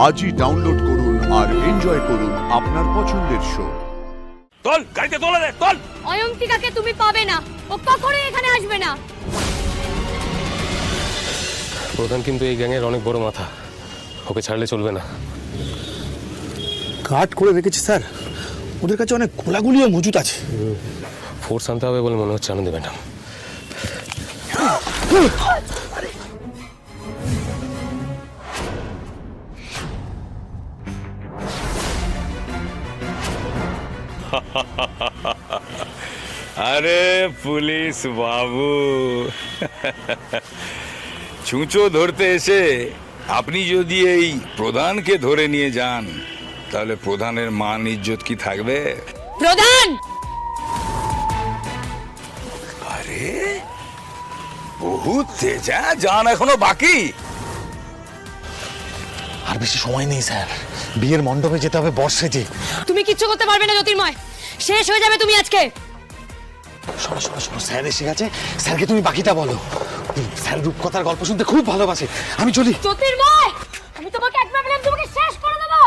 আজই ডাউনলোড করুন আর এনজয় করুন আপনার পছন্দের শো। চল গাড়িতে তোলা দে, চল। অয়ন্তিকাকে তুমি পাবে না, ও কখনোই এখানে আসবে না। প্রধান কিন্তু এই গ্যাংয়ের অনেক বড় মাথা, ওকে ছাড়লে চলবে না। কাট করে রেখেছি স্যার, ওদের কাছে অনেক গোলাগুলিও মজুদ আছে। ফোর্স আনতে হবে বলে মনে হচ্ছে আনন্দী ম্যাডাম। আরে পুলিশ বাবু, ছুঁচো ধরতে এসে আপনি যদি এই প্রধানকে ধরে নিয়ে যান তাহলে প্রধানের মান ইজ্জত কি থাকবে? প্রধান! আরে বহুত তেজা, জান এখনো বাকি। আর বেশি সময় নেই স্যার, বিয়ের মণ্ডপে যেতে হবে বর্ষে যে। তুমি কিচ্ছু করতে পারবে না জ্যোতির্ময়, শেষ হয়ে যাবে তুমি আজকে। শোনো শোনো শোনো, স্যার এসে গেছে, স্যারকে তুমি বাকিটা বলো। স্যার রূপকথার গল্প শুনতে খুব ভালোবাসে। আমি চলি। জ্যোতির্ময়, আমি তোমাকে একবার বললাম, তোমাকে শেষ করে দেবো।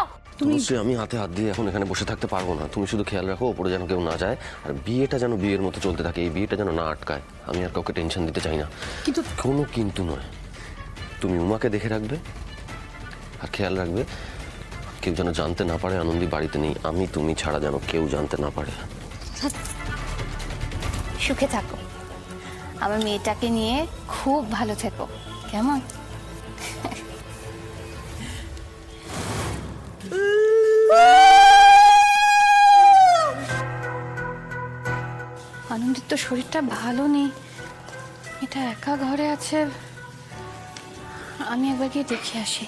অবশ্যই আমি হাতে হাত দিয়ে এখন এখানে বসে থাকতে পারবো না। তুমি শুধু খেয়াল রাখো ওপরে যেন কেউ না যায়, আর বিয়েটা যেন বিয়ের মতো চলতে থাকে, এই বিয়েটা যেন না আটকায়। আমি আর কাউকে টেনশন দিতে চাই না। কিন্তু কোনো কিন্তু নয়, তুমি উমাকে দেখে রাখবে আর খেয়াল রাখবে কেউ যেন জানতে না পারে আনন্দী বাড়িতে নেই। আমি তুমি ছাড়া যেন কেউ জানতে না পারে। সুখে থাকো, আমার মেয়েটাকে নিয়ে খুব ভালো থেকো, কেমন? আনন্দিত তো শরীরটা ভালো নেই, এটা একা ঘরে আছে। আমি একবার গিয়ে দেখে আসি।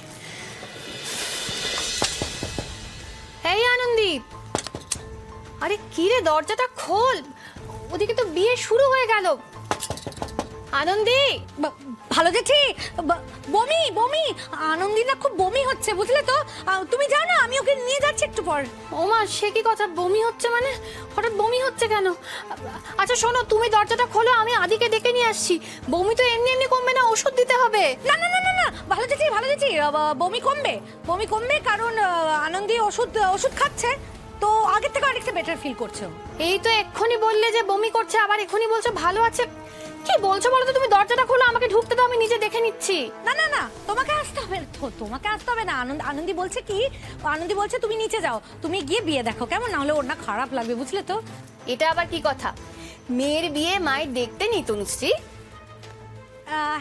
এই আনন্দী, আরে কি রে, দরজাটা খোল, ওদিকে তো বিয়ে শুরু হয়ে গেল। আনন্দী! ভালো যাচ্ছি। বমি বমি, আনন্দী না খুব বমি হচ্ছে, বুঝলে তো। তুমি যাও না, আমি ওকে নিয়ে যাচ্ছি একটু পর। ওমা, সে কি কথা, বমি হচ্ছে মানে? হঠাৎ বমি হচ্ছে কেন? আচ্ছা শোনো, তুমি দরজাটা খোলো, আমি আদিকে ডেকে নিয়ে আসছি। বমি তো এমনি এমনি কমবে না, ওষুধ দিতে হবে। না না না না না, ভালো যাচ্ছি ভালো যাচ্ছি। বমি কমবে, বমি কমবে, কারণ আনন্দী ওষুধ খাচ্ছে, তো আগের থেকে অনেকটা বেটার ফিল করছে। এই তো এক্ষুনি বললে যে বমি করছে, আবার এক্ষুনি বলছো ভালো আছে। কি বলছো বলো তো? তুমি দরজাটা খোলো, আমাকে ঢুকতে দাও, আমি নিজে দেখে নিচ্ছি। না না না, তোমাকে আসতে হবে, তোমাকে আসতে হবে না। আনন্দী বলছে কি, আনন্দী বলছে তুমি নিচে যাও, তুমি গিয়ে বিয়ে দেখো কেমন, না হলে ওর না খারাপ লাগবে, বুঝলে তো। এটা আবার কি কথা? মেয়ের বিয়ে মায়ের দেখতে নেই তনুশ্রী?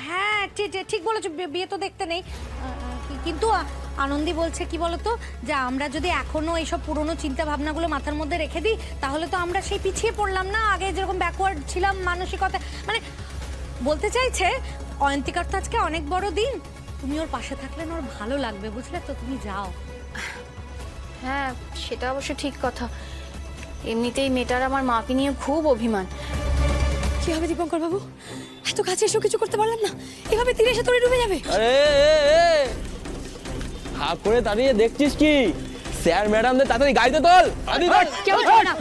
হ্যাঁ ঠিক বলেছো, বিয়ে তো দেখতে নেই, কিন্তু আনন্দী বলছে কি বলতো, যে আমরা যদি এখনো এইসব পুরনো চিন্তা ভাবনাগুলো মাথার মধ্যে রেখে দিই তাহলে তো আমরা সেই পিছিয়ে পড়লাম না, আগে যেরকম ব্যাকওয়ার্ড ছিলাম মানসিকতা। মানে বলতে চাইছে অয়ন্তিকার তো আজকে অনেক বড় দিন, তুমি ওর পাশে থাকলে না ওর ভালো লাগবে, বুঝলে তো। তুমি যাও। হ্যাঁ, সেটা অবশ্য ঠিক কথা। এমনিতেই মেয়েটার আমার মাকে নিয়ে খুব অভিমান। কি হবে দীপঙ্কর বাবু, এত কাছে এসেও কিছু করতে পারলাম না, এভাবে তীরে এসে তোরে ডুবে যাবে। আরে হাঁ করে দাঁড়িয়ে দেখছিস কি? স্যার ম্যাডামদের তাড়াতাড়ি গাড়িতে তোল। কেউ যাবে না।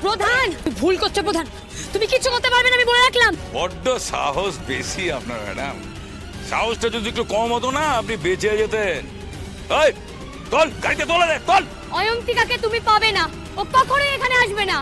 প্রধান, ভুল করছো প্রধান, তুমি কিছু করতে পারবে না, আমি বলে রাখলাম। বড্ড সাহস বেশি আপনার ম্যাডাম, সাহসটা যদি একটু কম হতো না আপনি বেঁচে যেতেন। এই চল গাড়িতে তোলা দে, চল। অয়ন্তিকাকে তুমি পাবে না, ও কখনোই এখানে আসবে না।